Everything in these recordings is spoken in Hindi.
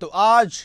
तो आज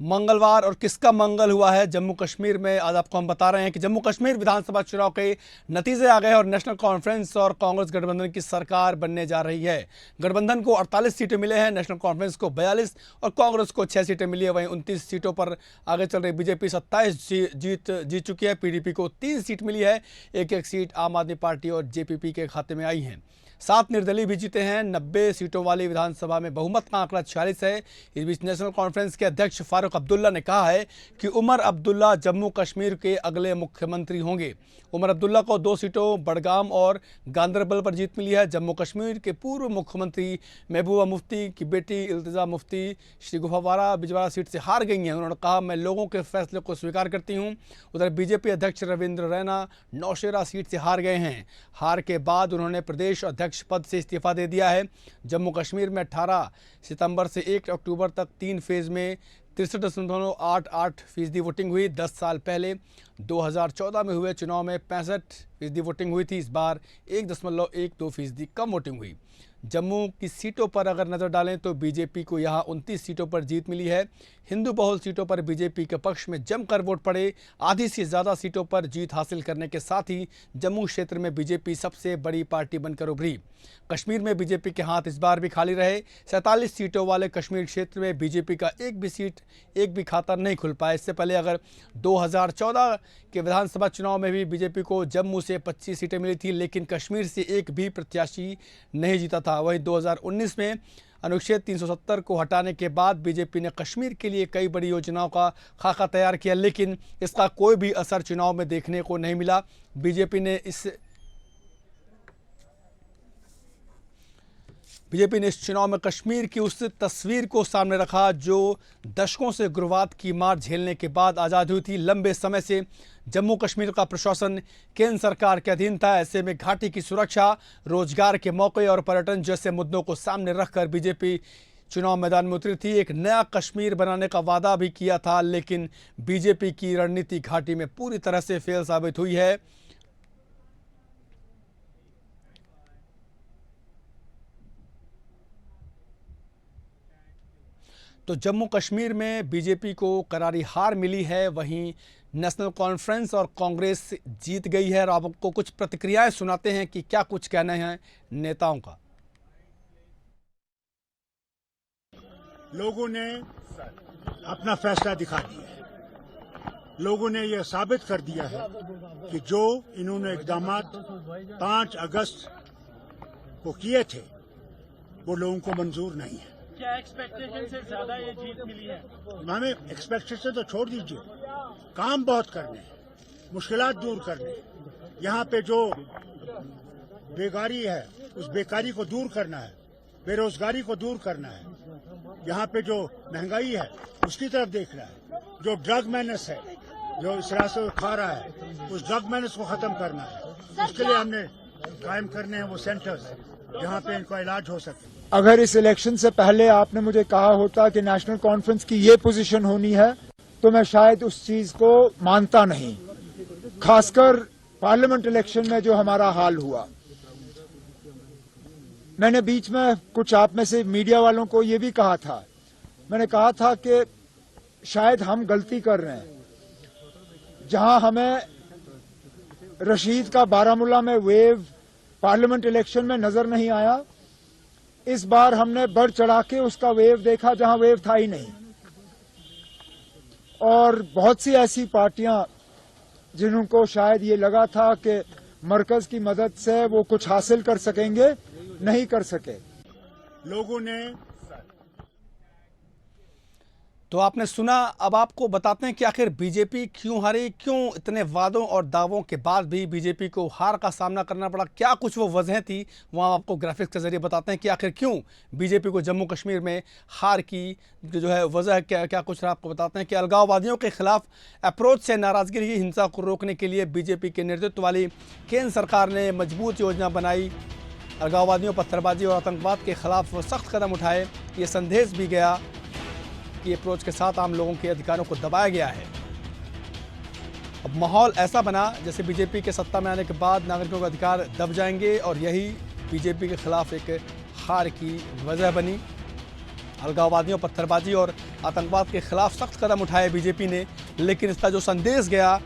मंगलवार और किसका मंगल हुआ है जम्मू कश्मीर में, आज आपको हम बता रहे हैं कि जम्मू कश्मीर विधानसभा चुनाव के नतीजे आ गए और नेशनल कॉन्फ्रेंस और कांग्रेस गठबंधन की सरकार बनने जा रही है। गठबंधन को 48 सीटें मिले हैं, नेशनल कॉन्फ्रेंस को 42 और कांग्रेस को 6 सीटें मिली है। वहीं 29 सीटों पर आगे चल रही बीजेपी 27 जीत चुकी है। पीडीपी को 3 सीट मिली है, एक सीट आम आदमी पार्टी और जेपीपी के खाते में आई है। 7 निर्दलीय भी जीते हैं। 90 सीटों वाली विधानसभा में बहुमत का आंकड़ा 46 है। इस बीच नेशनल कॉन्फ्रेंस के अध्यक्ष फारूक अब्दुल्ला ने कहा है कि उमर अब्दुल्ला जम्मू कश्मीर के अगले मुख्यमंत्री होंगे। उमर अब्दुल्ला को 2 सीटों बडगाम और गांदरबल पर जीत मिली है। जम्मू कश्मीर के पूर्व मुख्यमंत्री महबूबा मुफ्ती की बेटी इल्तिजा मुफ्ती श्री गुफावारा बिजवाड़ा सीट से हार गई हैं। उन्होंने कहा, मैं लोगों के फैसले को स्वीकार करती हूं। उधर बीजेपी अध्यक्ष रविंद्र रैना नौशेरा सीट से हार गए हैं। हार के बाद उन्होंने प्रदेश अध्यक्ष पद से इस्तीफा दे दिया है। जम्मू कश्मीर में 18 सितंबर से 1 अक्टूबर तक 3 फेज में 63.88% वोटिंग हुई। 10 साल पहले 2014 में हुए चुनाव में 65% वोटिंग हुई थी। इस बार 1.12% कम वोटिंग हुई। जम्मू की सीटों पर अगर नज़र डालें तो बीजेपी को यहां 29 सीटों पर जीत मिली है। हिंदू बहुल सीटों पर बीजेपी के पक्ष में जमकर वोट पड़े। आधी से ज़्यादा सीटों पर जीत हासिल करने के साथ ही जम्मू क्षेत्र में बीजेपी सबसे बड़ी पार्टी बनकर उभरी। कश्मीर में बीजेपी के हाथ इस बार भी खाली रहे। 47 सीटों वाले कश्मीर क्षेत्र में बीजेपी का एक भी खाता नहीं खुल पाया। इससे पहले अगर 2014 के विधानसभा चुनाव में भी बीजेपी को जम्मू से 25 सीटें मिली थी, लेकिन कश्मीर से एक भी प्रत्याशी नहीं जीता था। वहीं 2019 में अनुच्छेद 370 को हटाने के बाद बीजेपी ने कश्मीर के लिए कई बड़ी योजनाओं का खाका तैयार किया, लेकिन इसका कोई भी असर चुनाव में देखने को नहीं मिला। बीजेपी ने इस चुनाव में कश्मीर की उस तस्वीर को सामने रखा जो दशकों से उग्रवाद की मार झेलने के बाद आज़ाद हुई थी। लंबे समय से जम्मू कश्मीर का प्रशासन केंद्र सरकार के अधीन था। ऐसे में घाटी की सुरक्षा, रोजगार के मौके और पर्यटन जैसे मुद्दों को सामने रखकर बीजेपी चुनाव मैदान में उतरी थी। एक नया कश्मीर बनाने का वादा भी किया था, लेकिन बीजेपी की रणनीति घाटी में पूरी तरह से फेल साबित हुई है। तो जम्मू कश्मीर में बीजेपी को करारी हार मिली है। वहीं नेशनल कॉन्फ्रेंस और कांग्रेस जीत गई है। और आपको कुछ प्रतिक्रियाएं सुनाते हैं कि क्या कुछ कहना है नेताओं का। लोगों ने अपना फैसला दिखा दिया है। लोगों ने यह साबित कर दिया है कि जो इन्होंने इकदाम 5 अगस्त को किए थे वो लोगों को मंजूर नहीं है। क्या एक्सपेक्टेशन से ज्यादा ये जीत मिली है? हमें एक्सपेक्टेशन तो छोड़ दीजिए, काम बहुत करने, मुश्किलात दूर करने, यहाँ पे जो बेकारी है उस बेकारी को दूर करना है, बेरोजगारी को दूर करना है, यहाँ पे जो महंगाई है उसकी तरफ देखना है, जो ड्रग मैनेस है जो इस रास्ते को खा रहा है उस ड्रग मैनेस को खत्म करना है। उसके लिए हमने कायम करने हैं वो सेंटर्स जहाँ पे इनका इलाज हो सके। अगर इस इलेक्शन से पहले आपने मुझे कहा होता कि नेशनल कॉन्फ्रेंस की ये पोजीशन होनी है तो मैं शायद उस चीज को मानता नहीं। खासकर पार्लियामेंट इलेक्शन में जो हमारा हाल हुआ, मैंने बीच में कुछ आप में से मीडिया वालों को ये भी कहा था, मैंने कहा था कि शायद हम गलती कर रहे हैं। जहां हमें रशीद का बारामूला में वेव पार्लियामेंट इलेक्शन में नजर नहीं आया, इस बार हमने बढ़ चढ़ा के उसका वेव देखा जहां वेव था ही नहीं। और बहुत सी ऐसी पार्टियां जिनको शायद ये लगा था कि मरकज की मदद से वो कुछ हासिल कर सकेंगे, नहीं कर सके। लोगों ने तो आपने सुना। अब आपको बताते हैं कि आखिर बीजेपी क्यों हारी, क्यों इतने वादों और दावों के बाद भी बीजेपी को हार का सामना करना पड़ा, क्या कुछ वो वजह थी, वो हम आपको ग्राफिक्स के जरिए बताते हैं कि आखिर क्यों बीजेपी को जम्मू कश्मीर में हार की जो है वजह क्या कुछ आपको बताते हैं कि अलगाववादियों के खिलाफ अप्रोच से नाराजगी रही। हिंसा को रोकने के लिए बीजेपी के नेतृत्व वाली केंद्र सरकार ने मजबूत योजना बनाई। अलगाववादियों, पत्थरबाजी और आतंकवाद के खिलाफ सख्त कदम उठाए। ये संदेश भी गया कि अप्रोच के साथ आम लोगों के अधिकारों को दबाया गया है। अब माहौल ऐसा बना जैसे बीजेपी के सत्ता में आने के बाद नागरिकों के अधिकार दब जाएंगे और यही बीजेपी के खिलाफ एक हार की वजह बनी। अलगाववादियों, पत्थरबाजी और आतंकवाद के खिलाफ सख्त कदम उठाए बीजेपी ने, लेकिन इसका जो संदेश गया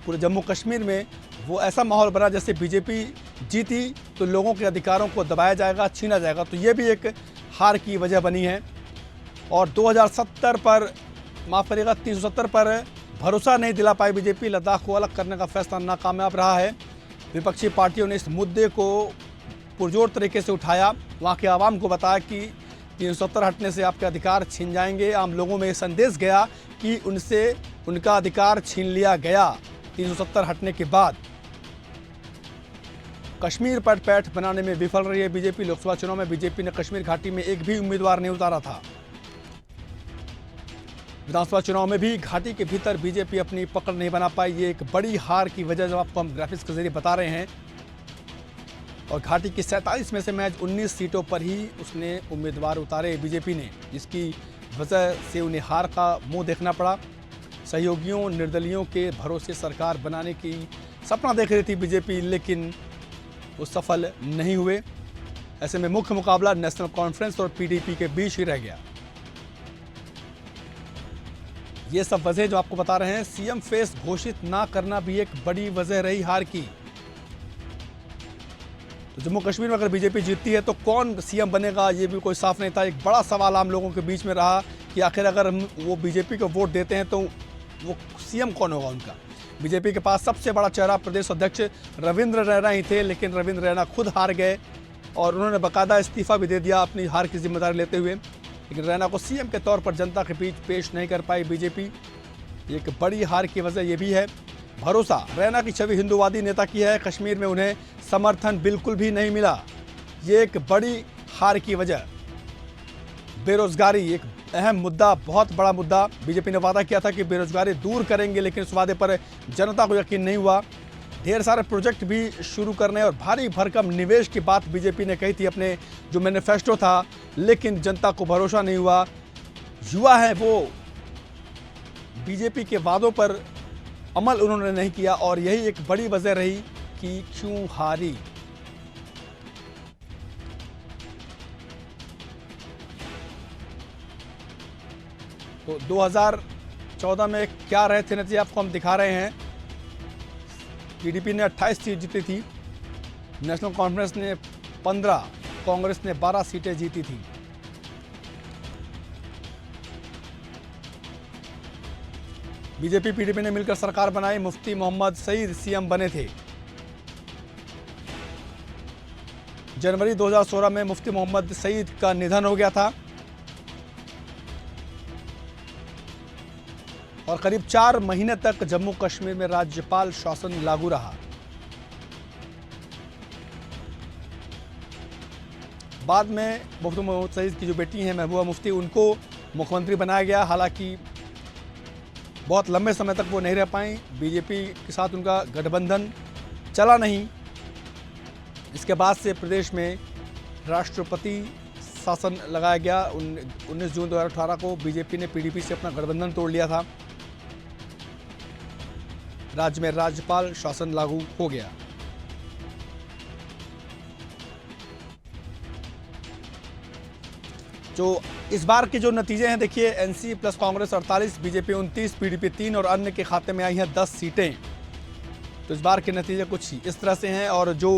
पूरे जम्मू कश्मीर में, वो ऐसा माहौल बना जैसे बीजेपी जीती तो लोगों के अधिकारों को दबाया जाएगा, छीना जाएगा। तो ये भी एक हार की वजह बनी है। और 2070 पर, माफ़ करिएगा, 370 पर भरोसा नहीं दिला पाई बीजेपी। लद्दाख को अलग करने का फैसला नाकामयाब रहा है। विपक्षी पार्टियों ने इस मुद्दे को पुरजोर तरीके से उठाया, वहाँ के आवाम को बताया कि 370 हटने से आपके अधिकार छीन जाएंगे। आम लोगों में ये संदेश गया कि उनसे उनका अधिकार छीन लिया गया 370 हटने के बाद। कश्मीर पर पैठ बनाने में विफल रही है बीजेपी। लोकसभा चुनाव में बीजेपी ने कश्मीर घाटी में एक भी उम्मीदवार नहीं उतारा था। विधानसभा चुनाव में भी घाटी के भीतर बीजेपी अपनी पकड़ नहीं बना पाई। ये एक बड़ी हार की वजह जो आपको हम ग्राफिक्स के जरिए बता रहे हैं। और घाटी की 47 में से महज 19 सीटों पर ही उसने उम्मीदवार उतारे बीजेपी ने, जिसकी वजह से उन्हें हार का मुंह देखना पड़ा। सहयोगियों, निर्दलियों के भरोसे सरकार बनाने की सपना देख रही थी बीजेपी, लेकिन वो सफल नहीं हुए। ऐसे में मुख्य मुकाबला नेशनल कॉन्फ्रेंस और पीडीपी के बीच ही रह गया। ये सब वजह जो आपको बता रहे हैं। सीएम फेस घोषित ना करना भी एक बड़ी वजह रही हार की। तो जम्मू कश्मीर में अगर बीजेपी जीतती है तो कौन सीएम बनेगा, ये भी कोई साफ नहीं था। एक बड़ा सवाल आम लोगों के बीच में रहा कि आखिर अगर वो बीजेपी को वोट देते हैं तो वो सीएम कौन होगा उनका। बीजेपी के पास सबसे बड़ा चेहरा प्रदेश अध्यक्ष रविंद्र रैना ही थे, लेकिन रविंद्र रैना खुद हार गए और उन्होंने बाकायदा इस्तीफा भी दे दिया अपनी हार की जिम्मेदारी लेते हुए। लेकिन रैना को सीएम के तौर पर जनता के बीच पेश नहीं कर पाई बीजेपी। एक बड़ी हार की वजह यह भी है। भरोसा रैना की छवि हिंदूवादी नेता की है, कश्मीर में उन्हें समर्थन बिल्कुल भी नहीं मिला। ये एक बड़ी हार की वजह। बेरोजगारी एक अहम मुद्दा, बहुत बड़ा मुद्दा। बीजेपी ने वादा किया था कि बेरोजगारी दूर करेंगे, लेकिन उस वादे पर जनता को यकीन नहीं हुआ। ढेर सारे प्रोजेक्ट भी शुरू करने और भारी भरकम निवेश की बात बीजेपी ने कही थी अपने जो मैनिफेस्टो था, लेकिन जनता को भरोसा नहीं हुआ। युवा है वो, बीजेपी के वादों पर अमल उन्होंने नहीं किया और यही एक बड़ी वजह रही कि क्यों हारी। तो 2014 में क्या रहे थे नतीजे आपको हम दिखा रहे हैं। पीडीपी ने 28 सीट जीती थी, नेशनल कॉन्फ्रेंस ने 15, कांग्रेस ने 12 सीटें जीती थी। बीजेपी पीडीपी ने मिलकर सरकार बनाई। मुफ्ती मोहम्मद सईद सीएम बने थे। जनवरी 2016 में मुफ्ती मोहम्मद सईद का निधन हो गया था और करीब 4 महीने तक जम्मू कश्मीर में राज्यपाल शासन लागू रहा। बाद में मुफ्ती मोहम्मद सईद की जो बेटी हैं महबूबा मुफ्ती, उनको मुख्यमंत्री बनाया गया। हालांकि बहुत लंबे समय तक वो नहीं रह पाई। बीजेपी के साथ उनका गठबंधन चला नहीं। इसके बाद से प्रदेश में राष्ट्रपति शासन लगाया गया। 19 जून 2018 को बीजेपी ने पीडीपी से अपना गठबंधन तोड़ लिया था। राज्य में राज्यपाल शासन लागू हो गया। जो इस बार के जो नतीजे हैं देखिए, NC plus Congress 48, BJP 29, PDP 3 और अन्य के खाते में आई हैं 10 सीटें। तो इस बार के नतीजे कुछ इस तरह से हैं और जो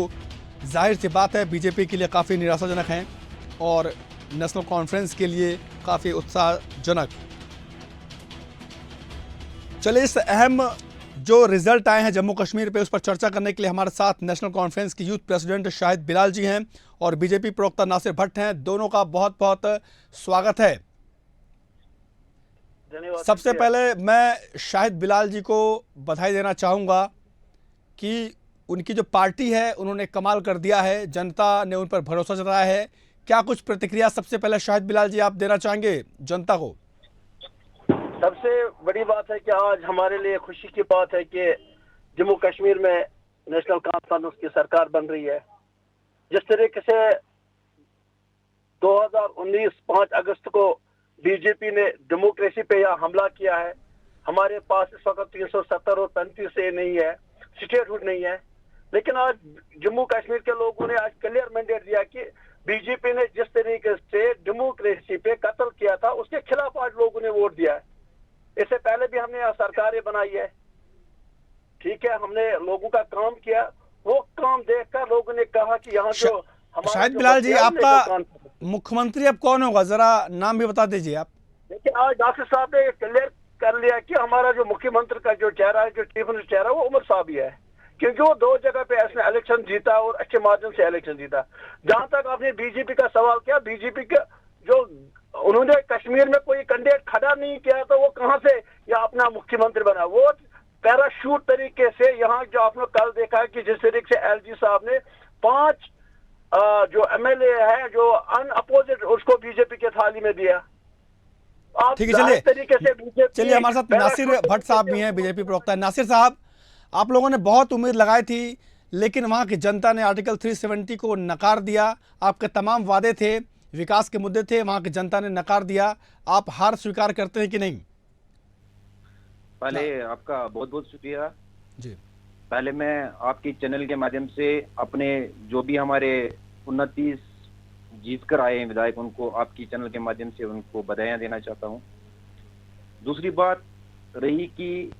जाहिर सी बात है बीजेपी के लिए काफ़ी निराशाजनक हैं और नेशनल कॉन्फ्रेंस के लिए काफ़ी उत्साहजनक। चलिए, इस अहम जो रिजल्ट आए हैं जम्मू कश्मीर पे, उस पर चर्चा करने के लिए हमारे साथ नेशनल कॉन्फ्रेंस के यूथ प्रेसिडेंट शाहिद बिलाल जी हैं और बीजेपी प्रवक्ता नासिर भट्ट हैं। दोनों का बहुत बहुत स्वागत है। सबसे पहले मैं शाहिद बिलाल जी को बधाई देना चाहूँगा कि उनकी जो पार्टी है उन्होंने कमाल कर दिया है, जनता ने उन पर भरोसा जताया है। क्या कुछ प्रतिक्रिया सबसे पहले शाहिद बिलाल जी आप देना चाहेंगे जनता को? सबसे बड़ी बात है कि आज हमारे लिए खुशी की बात है कि जम्मू कश्मीर में नेशनल कॉन्फ्रेंस की सरकार बन रही है। जिस तरीके से 2019 5 अगस्त को बीजेपी ने डेमोक्रेसी पे यहाँ हमला किया है, हमारे पास इस वक्त 370 और 35 से नहीं है, स्टेटहुड नहीं है। लेकिन आज जम्मू कश्मीर के लोगों ने आज क्लियर मैंडेट दिया कि बीजेपी ने जिस तरीके से डेमोक्रेसी पे कत्ल किया था उसके खिलाफ आज लोगों ने वोट सरकारें बनाई है, ठीक है, हमने लोगों का काम किया, वो काम देखकर लोगों ने कहा कि यहाँ जो हमारा शाहिद जो बिलाल जी, बच्चे हैं, उन्हें आपका जो काम करना। मुख्यमंत्री अब कौन होगा, जरा नाम भी बता दीजिए आप। देखिए, आज डॉक्टर साहब ने क्लियर कर लिया कि हमारा जो मुख्यमंत्री का जो चेहरा है, जो चीफ मिनिस्टर चेहरा है, वो उमर साहब ही है, क्योंकि वो 2 जगह पे इसने इलेक्शन जीता और अच्छे मार्जिन से इलेक्शन जीता। जहां तक आपने बीजेपी का सवाल किया, बीजेपी का जो उन्होंने कश्मीर में कोई कैंडिडेट खड़ा नहीं किया, तो वो कहां से या अपना मुख्यमंत्री बना? वो पैराशूट तरीके से यहाँ जो आपने कल देखा है कि जिस तरीके से एलजी साहब ने 5 जो एमएलए है जो अनअपोजिट, उसको बीजेपी के थाली में दिया। आप ठीक है, चलिए तरीके से बीजेपी, चलिए हमारे साथ नासिर भट्ट साहब भी हैं, बीजेपी प्रवक्ता है। नासिर साहब, आप लोगों ने बहुत उम्मीद लगाई थी, लेकिन वहां की जनता ने आर्टिकल 370 को नकार दिया। आपके तमाम वादे थे, विकास के मुद्दे थे, वहां की जनता ने नकार दिया। आप हार स्वीकार करते हैं कि नहीं? पहले आपका बहुत बहुत शुक्रिया जी। पहले मैं आपके चैनल के माध्यम से अपने जो भी हमारे 29 जीत कर आए हैं विधायक, उनको आपकी चैनल के माध्यम से उनको बधाइयां देना चाहता हूं। दूसरी बात रही कि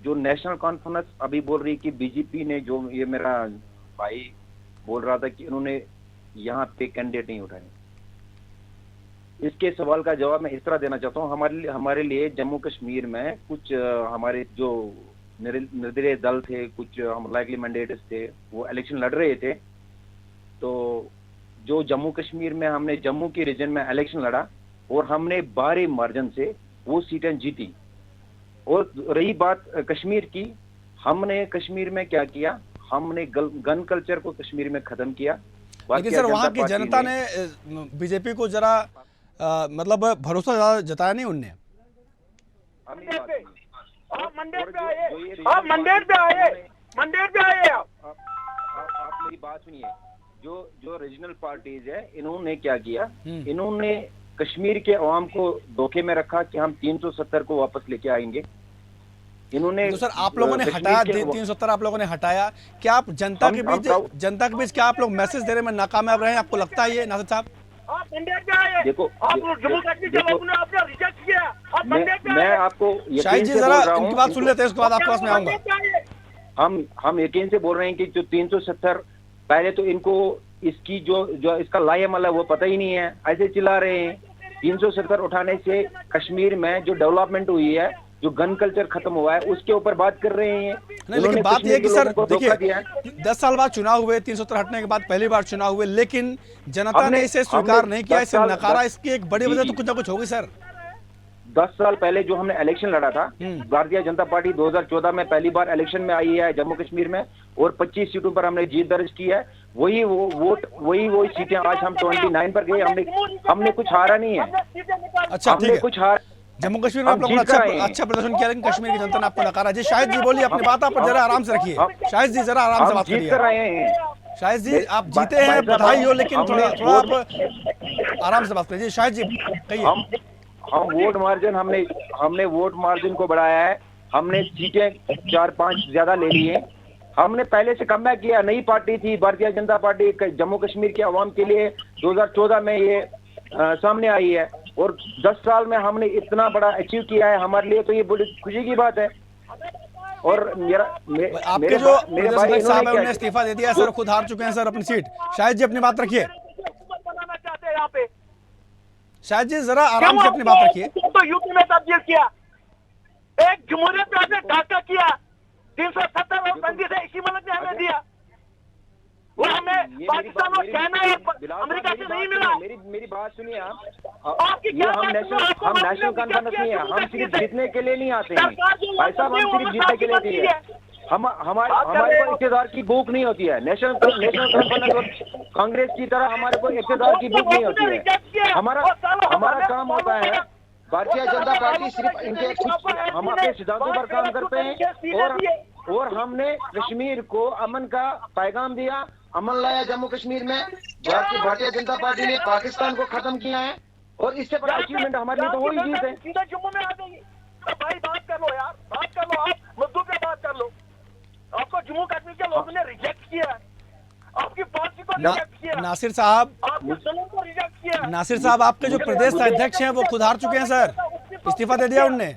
जो नेशनल कॉन्फ्रेंस अभी बोल रही कि बीजेपी ने, जो ये मेरा भाई बोल रहा था कि उन्होंने यहाँ पे कैंडिडेट नहीं उठाए, इसके सवाल का जवाब मैं इस तरह देना चाहता हूँ। हमारे लिए जम्मू कश्मीर में कुछ हमारे जो निर्दलीय दल थे, कुछ हम लाइकली मैंडेट्स थे, वो इलेक्शन लड़ रहे थे। तो जो जम्मू कश्मीर में हमने जम्मू के रीजन में इलेक्शन लड़ा और हमने भारी मार्जिन से वो सीटें जीती। और रही बात कश्मीर की, हमने कश्मीर में क्या किया, हमने गन कल्चर को कश्मीर में खत्म किया। लेकिन सर वहाँ की जनता ने बीजेपी को जरा मतलब भरोसा ज्यादा जताया नहीं उनने। आप मंडेट पे आए, आप मंडेट पे आए, मंडेट पे आए आप मेरी बात सुनिए। जो रीजनल पार्टीज है, इन्होंने क्या किया, इन्होंने कश्मीर के अवाम को धोखे में रखा कि हम 370 को वापस लेके आएंगे। इन्होंने तो सर आप लोगों ने हटाया 370, आप लोगों ने हटाया। क्या आप जनता के बीच क्या आप लोग मैसेज देने में नाकामयाब रहे? आपको लगता है ये, नासिर साहब? आप मंडेट पे आए, देखो, आप जम्मू कश्मीर के लोगों ने आपने रिजेक्ट किया, आप मंडेट पे आए। मैं आपको शाहिद जी जरा इनकी बात सुन लेते हैं, उसके बाद आपके पास में आऊंगा। हम यकीन से बोल रहे हैं कि जो 370, पहले तो इनको इसकी जो इसका लाएमल है वो पता ही नहीं है, ऐसे चिल्ला रहे हैं। 370 उठाने से कश्मीर में जो डेवलपमेंट हुई है, जो गन कल्चर खत्म हुआ है, उसके ऊपर बात कर रहे हैं। नहीं, लेकिन बात यह है कि सर देखिए 10 साल बाद चुनाव हुए, 370 हटने के बाद पहली बार चुनाव हुए, लेकिन जनता ने इसे स्वीकार नहीं किया, इसे नकारा। इसकी एक बड़ी वजह तो कुछ ना कुछ होगी सर। 10 साल पहले जो हमने इलेक्शन लड़ा था, भारतीय जनता पार्टी 2014 में पहली बार इलेक्शन में आई है जम्मू कश्मीर में, और 25 सीटों पर हमने जीत दर्ज की है। वही सीटें आज हम 29 पर गए। हमने कुछ हारा नहीं है। अच्छा, ठीक है। कुछ हार जम्मू कश्मीर में आप लोगों ने अच्छा प्रदर्शन किया, लेकिन कश्मीर की जनता ने आपको नकारा। जी शाहिद जी बोलिए अपनी बात, आप जरा आराम से रखिए। शाहिद जी जरा आराम से बात करिए। शाहिद जी आप जीते हैं, बधाई हो, लेकिन थोड़ा आप आराम से बात करिए। शाहिद जी कहिए। हम वोट मार्जिन, हमने वोट मार्जिन को बढ़ाया है। हमने सीटें 4-5 ज्यादा ले ली है। हमने पहले से कम किया। नई पार्टी थी भारतीय जनता पार्टी, जम्मू कश्मीर के अवाम के लिए 2014 में ये सामने आई है, और 10 साल में हमने इतना बड़ा अचीव किया है। हमारे लिए तो ये बड़ी खुशी की बात है। और आपके जो भाई साहब है उन्होंने इस्तीफा दे दिया सर, खुद हार चुके हैं सर अपनी सीट। शाहिद जी अपनी बात रखिए। शाहिद जी जरा आराम से अपनी बात रखिए। तो यूपी में तब्दील किया, एक जमहूरियत में आपने ढाका किया, 370 और 35 से इसी मुल्क ने हमें दिया। वो हमें पाकिस्तान और चाइना और अमेरिका से नहीं मिला। मेरी बात सुनिए आप। आपकी हम नेशनल कॉन्फ्रेंस नहीं है, हम सिर्फ जीतने के लिए नहीं आते हैं भाई साहब, हम सिर्फ जीतने के लिए नहीं है। हमारे को इक़्तिदार की भूख नहीं होती है। नेशनल कॉन्फ्रेंस और कांग्रेस की तरह हमारे को इक़्तिदार की भूख नहीं होती है। हमारा काम होता है, भारतीय जनता पार्टी सिर्फ इनके कुछ, हम अपने सिद्धांतों पर काम करते हैं, और हमने कश्मीर को अमन का पैगाम दिया, अमन लाया जम्मू कश्मीर में। भारतीय जनता पार्टी ने पाकिस्तान को खत्म किया है, और इससे बड़ा अचीवमेंट हमारे लिए तो वही जीत है। सीधा जम्मू में आ गई। भाई बात कर लो यार, बात कर लो, आप मुद्दों पे बात कर लो। आपको जम्मू कश्मीर के लोगों ने रिजेक्ट किया, आपकी पार्टी को रिजेक्ट किया। नासिर साहब, आपके दलों को रिजेक्ट किया। नासिर साहब आपके जो प्रदेश अध्यक्ष हैं वो खुद हार चुके हैं सर, इस्तीफा दे दिया उनने।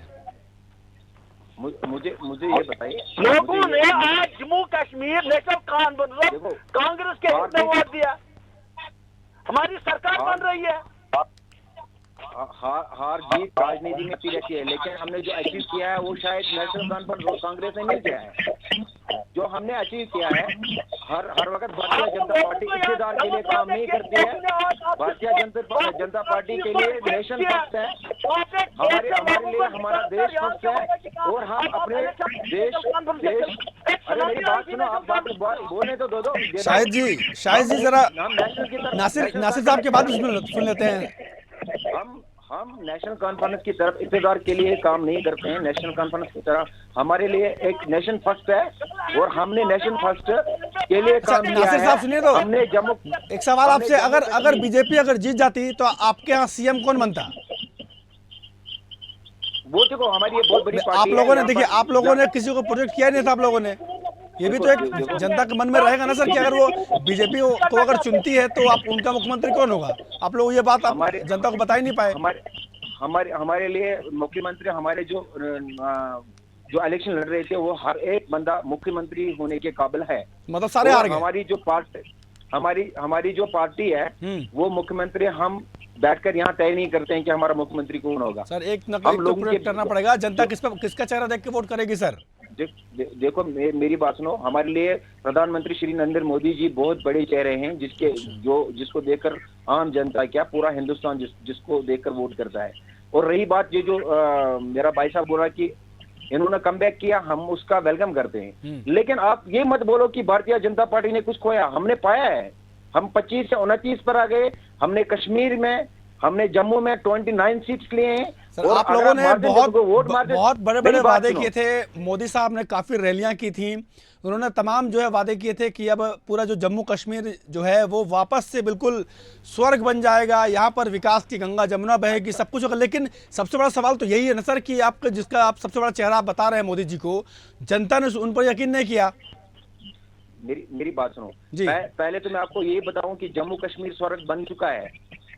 मुझे ये बताइए, लोगों ने आज जम्मू कश्मीर नेशनल कॉन्फ्रेंस कांग्रेस के हित में वोट दिया, हमारी सरकार बन रही है। हार जीत राजनीति में पी रहती है, लेकिन हमने जो अचीव किया है वो शायद नेशनल कॉन्फ्रेंस कांग्रेस ने नहीं किया है। जो हमने अचीव किया है, हर वक्त भारतीय जनता पार्टी इक्तदार के लिए काम नहीं करती है। भारतीय जनता पार्टी के लिए नेशन फर्स्ट है, हमारे लिए हमारा देश फर्स्ट है, और हम अपने देश अरे मेरी बात सुनो, आप बात बोलने तो दो। शाहिद जी जरा नासिर साहब की बात सुन लेते हैं। हम नेशनल कॉन्फ्रेंस की तरफ इक्तदार के लिए काम नहीं करते हैं। नेशनल कॉन्फ्रेंस की तरफ हमारे लिए एक नेशन फर्स्ट है, और हमने नेशन फर्स्ट के लिए काम किया नासिर साहब सुनिए तो, हमने जम्मू एक सवाल आपसे, अगर बीजेपी अगर जीत जाती तो आपके यहाँ सीएम कौन बनता? वो देखो हमारी ये बहुत बड़ी पार्टी आप लोगों ने है, देखिए, आप लोगों ने किसी को प्रोजेक्ट किया नहीं था। आप लोगों ने, ये भी तो एक जनता के मन में रहेगा ना सर कि अगर वो बीजेपी को अगर चुनती है तो आप उनका मुख्यमंत्री कौन होगा? आप लोग ये बात आप जनता को बता ही नहीं पाए। हमारे लिए मुख्यमंत्री, हमारे जो इलेक्शन लड़ रहे थे वो हर एक बंदा मुख्यमंत्री होने के काबिल है, मतलब सारे हार गए। हमारी जो पार्टी है वो मुख्यमंत्री, हम बैठकर यहाँ तय नहीं करते हैं कि हमारा मुख्यमंत्री कौन होगा। सर एक नकल करना पड़ेगा, जनता किसका चेहरा देख के वोट करेगी सर? देखो मेरी बात सुनो, हमारे लिए प्रधानमंत्री श्री नरेंद्र मोदी जी बहुत बड़े चेहरे हैं, जिसको देखकर आम जनता, क्या पूरा हिंदुस्तान जिसको देखकर वोट करता है। और रही बात ये जो मेरा भाई साहब बोला कि इन्होंने कमबैक किया, हम उसका वेलकम करते हैं, लेकिन आप ये मत बोलो कि भारतीय जनता पार्टी ने कुछ खोया। हमने पाया है, हम 25 से 29 पर आ गए। हमने कश्मीर में, हमने जम्मू में 29 सीट्स लिए हैं। सर आप लोगों ने बहुत बड़े वादे किए थे। मोदी साहब ने काफी रैलियां की थी, उन्होंने तमाम जो है वादे किए थे कि अब पूरा जो जम्मू कश्मीर जो है वो वापस से बिल्कुल स्वर्ग बन जाएगा, यहाँ पर विकास की गंगा जमुना बहेगी, सब कुछ होगा। लेकिन सबसे बड़ा सवाल तो यही है ना सर कि आपका जिसका आप सबसे बड़ा चेहरा आप बता रहे हैं मोदी जी को, जनता ने उन पर यकीन नहीं किया। मेरी बात सुनो, पहले तो मैं आपको ये बताऊं कि जम्मू कश्मीर स्वर्ग बन चुका है।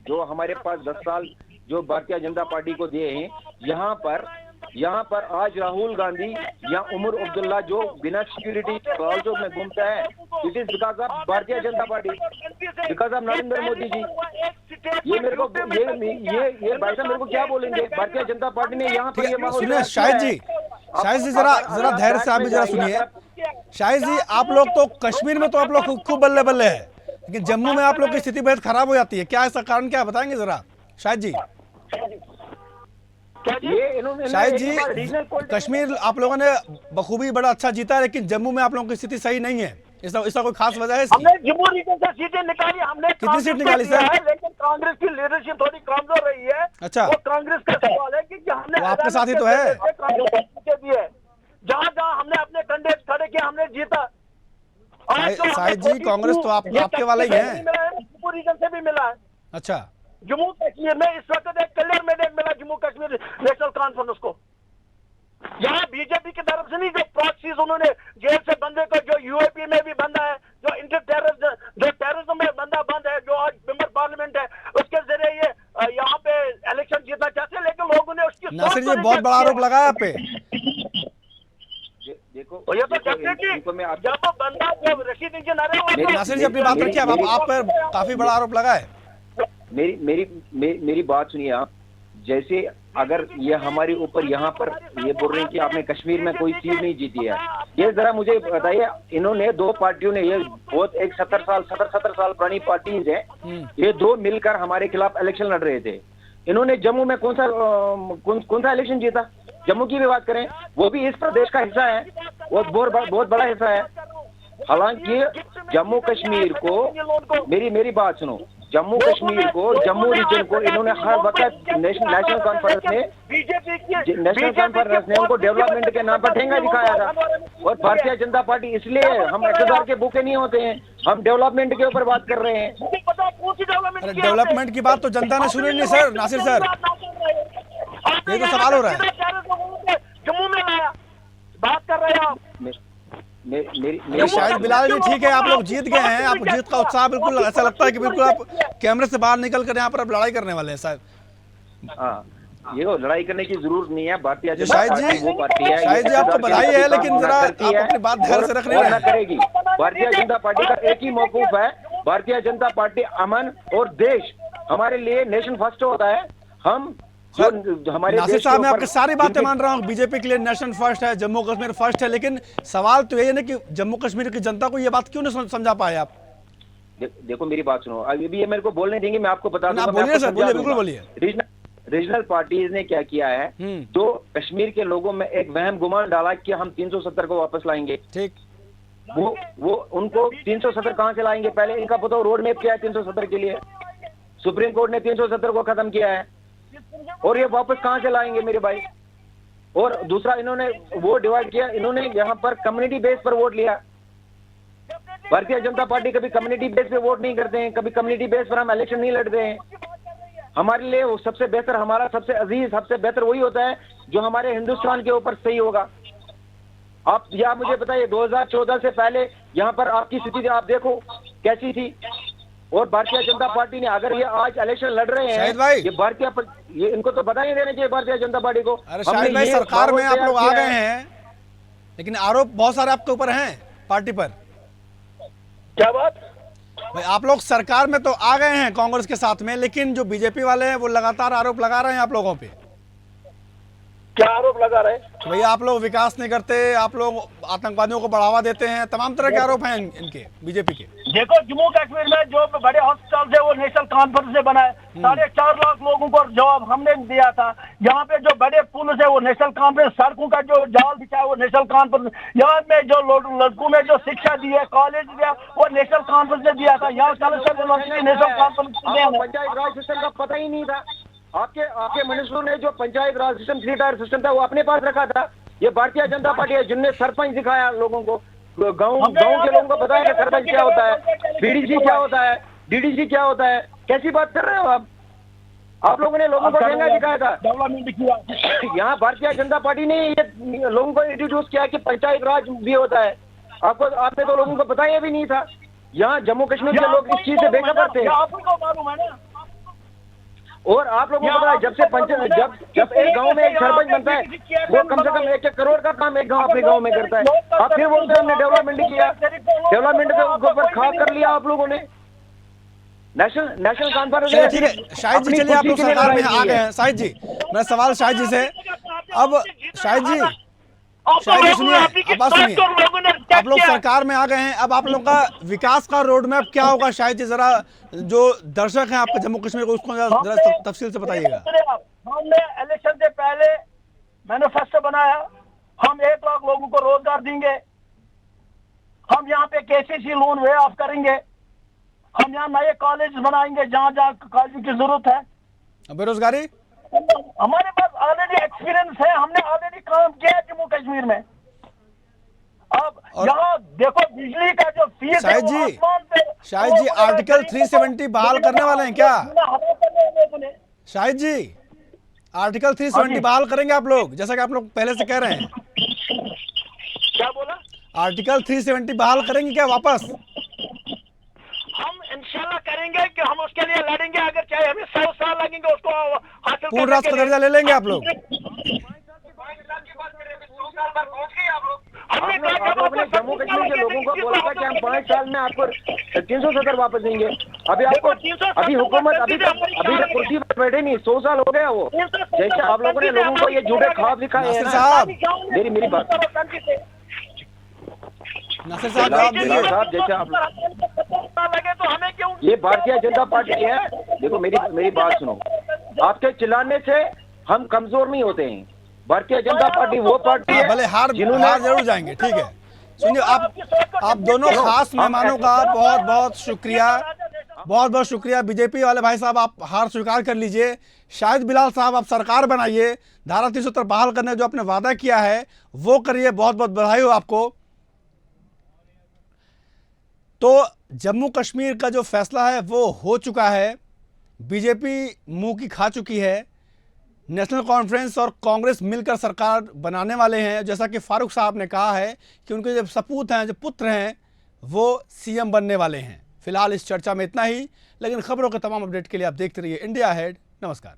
जो हमारे पास 10 साल जो भारतीय जनता पार्टी को दिए हैं, यहाँ पर आज राहुल गांधी या उमर अब्दुल्ला जो बिना सिक्योरिटी क्लाउजों में घूमता है, it is because of Bharatiya Janata Party, because of Narendra Modi ji. ये मेरे को ये भाई साहब मेरे को क्या बोलेंगे? भारतीय जनता पार्टी ने यहाँ पर ये माहौल। सुनिए शाहिद जी जरा धैर्य से आप भी जरा सुनिए। शाहिद जी, आप लोग तो कश्मीर में तो आप लोग खूब बल्ले बल्ले है, लेकिन जम्मू में आप लोग की स्थिति बहुत खराब हो जाती है। क्या ऐसा कारण क्या बताएंगे जरा शाहिद जी? शाहिद जी, कश्मीर आप लोगों ने बखूबी बड़ा अच्छा जीता है, लेकिन जम्मू में आप लोगों की स्थिति सही नहीं है। इसका कोई खास वजह है इसकी? हमने जम्मू रीजन से सीटें निकाली, हमने कितनी सीट निकाली सर? लेकिन कांग्रेस की लीडरशिप थोड़ी कमजोर रही है। अच्छा, वो कांग्रेस का सवाल है कि हमने आपके साथ ही तो है। जहाँ हमने अपने कंडे खड़े किए, हमने जीता। शाहिद जी, कांग्रेस तो आपके वाला ही है। जम्मू रीजन से भी मिला है। अच्छा, जम्मू कश्मीर में इस वक्त एक क्लियर मैंडेट मिला जम्मू कश्मीर नेशनल कॉन्फ्रेंस को। यहाँ बीजेपी की तरफ से नहीं, जो प्रॉक्सीज उन्होंने जेल से बंदे को, जो यूएपी में भी बंदा है, जो टेररिज्म में बंदा बंद है, जो आज मेंबर पार्लियामेंट है, उसके जरिए ये यहाँ पे इलेक्शन जीतना चाहते हैं, लेकिन लोगों ने उसकी नासिर जी बहुत बड़ा आरोप लगाया आप पे। देखो ये तो डेफिनेटली जब बंदा जब रशीद इंजीनियर। नासिर जी अपनी बात रखिए, आप पर काफी बड़ा आरोप लगा है। मेरी बात सुनिए आप। जैसे अगर ये हमारे ऊपर यहाँ पर ये बोल रहे हैं कि आपने कश्मीर में कोई सीट नहीं जीती है, ये जरा मुझे बताइए। इन्होंने दो पार्टियों ने, ये बहुत एक 70 साल पुरानी पार्टीज है, ये दो मिलकर हमारे खिलाफ इलेक्शन लड़ रहे थे। इन्होंने जम्मू में कौन सा इलेक्शन जीता? जम्मू की भी बात करें, वो भी इस प्रदेश का हिस्सा है, वो बहुत बड़ा हिस्सा है। हालांकि जम्मू कश्मीर को, मेरी बात सुनो, जम्मू कश्मीर को, जम्मू रीजन को इन्होंने हर वक्त नेशनल कॉन्फ्रेंस ने उनको डेवलपमेंट के नाम पर ठेंगा दिखाया था। और भारतीय जनता पार्टी, इसलिए हम इक़्तिदार के भूखे नहीं होते हैं, हम डेवलपमेंट के ऊपर बात कर रहे हैं। डेवलपमेंट की बात तो जनता ने सुनी नहीं सर। नासिर सर, ये तो सवाल हो रहा है। जम्मू में लाया, बात कर रहे हैं आप। शायद बिलाल जी ठीक है, आप लोग जीत गए हैं, आप जीत का उत्साह बिल्कुल ऐसा लगता है कि बिल्कुल आप कैमरे से बाहर निकल कर यहाँ पर अब लड़ाई करने वाले हैं शायद। ये लड़ाई करने की जरूरत नहीं है। भारतीय जी, जनता शाहिद पार्टी जी, वो पार्टी है, शाहिद जी, आपको बधाई है, लेकिन जरा आप अपनी बात ध्यान से रख नहीं रहे ना हैं। करेगी। भारतीय जनता पार्टी का एक ही मौकूफ है, भारतीय जनता पार्टी अमन और देश, हमारे लिए नेशन फर्स्ट होता है। हम जो हमारे नासिर देश साहब, के मैं आपकी ऊपर सारी बातें जिनकी- मान रहा हूँ, बीजेपी के लिए नेशन फर्स्ट है, जम्मू कश्मीर फर्स्ट है, लेकिन सवाल तो यही है ना कि जम्मू कश्मीर की जनता को ये बात क्यों नहीं समझा पाए आप? देखो मेरी बात सुनो, अभी ये मेरे को बोलने देंगे, मैं आपको बता ना, दूंगा, बोलिए मैं आपको सर, समझा बोलिए, बिल्कुल दूंगा। बोलिए। रीजनल पार्टीज ने क्या किया है, तो कश्मीर के लोगों में एक वहम गुमान डाला कि हम 370 को वापस लाएंगे। ठीक, वो उनको 370 कहां से लाएंगे? पहले इनका बताओ रोड मैप क्या है 370 के लिए? सुप्रीम कोर्ट ने 370 को खत्म किया है, और ये वापस कहां से लाएंगे मेरे भाई? और दूसरा, इन्होंने वो डिवाइड किया, इन्होंने यहाँ पर कम्युनिटी बेस पर वोट लिया। भारतीय जनता पार्टी कभी कम्युनिटी बेस पे वोट नहीं करते हैं, कभी कम्युनिटी बेस पर हम इलेक्शन नहीं लड़ते हैं। हमारे लिए वो सबसे बेहतर, हमारा सबसे अजीज, सबसे बेहतर वही होता है जो हमारे हिंदुस्तान के ऊपर सही होगा। आप या मुझे बताइए 2014 से पहले यहाँ पर आपकी स्थिति आप देखो कैसी थी, और भारतीय जनता पार्टी ने अगर ये आज इलेक्शन लड़ रहे हैं, शाहिद भाई, ये इनको तो बता ही देना चाहिए भारतीय जनता पार्टी को। अरे शाहिद भाई, सरकार में आप लोग आ गए हैं, लेकिन आरोप बहुत सारे आपके ऊपर हैं पार्टी पर। क्या बात? भाई, आप लोग सरकार में तो आ गए हैं कांग्रेस के साथ में, लेकिन जो बीजेपी वाले हैं वो लगातार आरोप लगा रहे हैं आप लोगों पे। क्या आरोप लगा रहे हैं? तो भैया, आप लोग विकास नहीं करते, आप लोग आतंकवादियों को बढ़ावा देते हैं, तमाम तरह के आरोप हैं इनके, बीजेपी के। देखो, जम्मू कश्मीर में जो बड़े हॉस्पिटल है वो नेशनल कॉन्फ्रेंस से बनाए, 4.5 लाख लोगों को जवाब हमने दिया था। यहाँ पे जो बड़े पुल है वो नेशनल कॉन्फ्रेंस, सड़कों का जो जाल बिछा है वो नेशनल कॉन्फ्रेंस, यहाँ में जो लड़कों में जो शिक्षा दी है, कॉलेज दिया, वो नेशनल कॉन्फ्रेंस ने दिया था। यहाँ collector university national conference panchayat raj system का पता ही नहीं था। आपके मिनिस्टर ने जो panchayat raj system 3 tier system था वो अपने पास रखा था। ये भारतीय जनता पार्टी है जिनने सरपंच दिखाया लोगों को, गांव के लोगों को बताया कि सरपंच क्या होता है, बीडीसी क्या होता है, डीडीसी क्या होता है। कैसी बात कर रहे हो आप लोगों ने लोगों को ठेंगा दिखाया था। डेवलपमेंट किया। यहाँ भारतीय जनता पार्टी ने ये लोगों को इंट्रोड्यूस किया कि पंचायत राज भी होता है। आपने तो लोगों को बताया भी नहीं था। यहाँ जम्मू कश्मीर के लोग इस चीज से बेखबर थे। आपको मालूम है ना, और आप लोगों को पता है, जब एक गांव में एक सरपंच बनता है, वो कम से कम 1 करोड़ का काम एक गांव अपने गांव में करता है। आप फिर बोलते हैं हमने डेवलपमेंट किया, डेवलपमेट के ऊपर खा कर लिया आप लोगों ने। National conference. चलिए, ठीक है शाहिद जी, चलिए आप लोग सरकार में आ गए हैं। शाहिद जी, मेरा सवाल शाहिद जी से, अब शाहिद जी सुनिए, अब बात सुनिए, आप लोग सरकार में आ गए हैं, अब आप लोग का विकास का रोड मैप क्या होगा? शाहिद जी, जरा जो दर्शक हैं आपके जम्मू कश्मीर को, उसको जरा तफसील से बताइएगा। हमने इलेक्शन से पहले मैनिफेस्टो बनाया, हम 1 लाख लोगों को रोजगार देंगे, हम यहाँ पे केसीसी लोन वे ऑफ करेंगे, हम यहाँ नए कॉलेज बनाएंगे जहाँ जहाँ कॉलेज की जरूरत है। बेरोजगारी, हमारे पास ऑलरेडी एक्सपीरियंस है, हमने ऑलरेडी काम किया है जम्मू कश्मीर में। अब यहाँ देखो, बिजली का जो फीस शाहिद जी, आर्टिकल 370 बहाल करने वाले हैं क्या? शाहिद जी, आर्टिकल 370 बहाल करेंगे आप लोग, जैसा कि आप लोग पहले से कह रहे हैं? क्या बोला? आर्टिकल 370 बहाल करेंगे क्या वापस? हम इंशाल्लाह करेंगे कि हम उसके लिए लड़ेंगे, अगर चाहे हमें 100 साल लगेंगे उसको हासिल पूर्ण राष्ट्र का दर्जा ले लेंगे आप लोग? आप लोगों ने जम्मू कश्मीर के लोगों को बोला था कि हम 5 साल में आपको 370 वापस देंगे। अभी आपको अभी हुकूमत अभी तक कुर्सी पर बैठे नहीं, 100 साल हो गया वो। जैसे आप लोगों ने लोगों को ये झूठे ख्वाब दिखाए हैं नासिर साहब, मेरी बात नासिर साहब जवाब दीजिए। साहब, जैसे आप लगे तो हमें क्यों? ये भारतीय जनता पार्टी है। देखो मेरी बात सुनो, आपके चिल्लाने से हम कमजोर नहीं होते हैं। भारतीय जनता पार्टी वो पार्टी है, भले हार जरूर जाएंगे, ठीक है। सुनिए, आप दोनों खास मेहमानों का बहुत बहुत शुक्रिया। बीजेपी वाले भाई साहब, आप हार स्वीकार कर लीजिए। शाहिद बिलाल साहब, आप सरकार बनाइए, धारा 370 बहाल करने जो आपने वादा किया है वो करिए। बहुत बहुत बधाई हो आपको। तो जम्मू कश्मीर का जो फैसला है वो हो चुका है, बीजेपी मुंह की खा चुकी है। नेशनल कॉन्फ्रेंस और कांग्रेस मिलकर सरकार बनाने वाले हैं। जैसा कि फारूक साहब ने कहा है कि उनके जो सपूत हैं, जो पुत्र हैं, वो सीएम बनने वाले हैं। फिलहाल इस चर्चा में इतना ही, लेकिन खबरों के तमाम अपडेट के लिए आप देखते रहिए इंडिया अहेड। नमस्कार।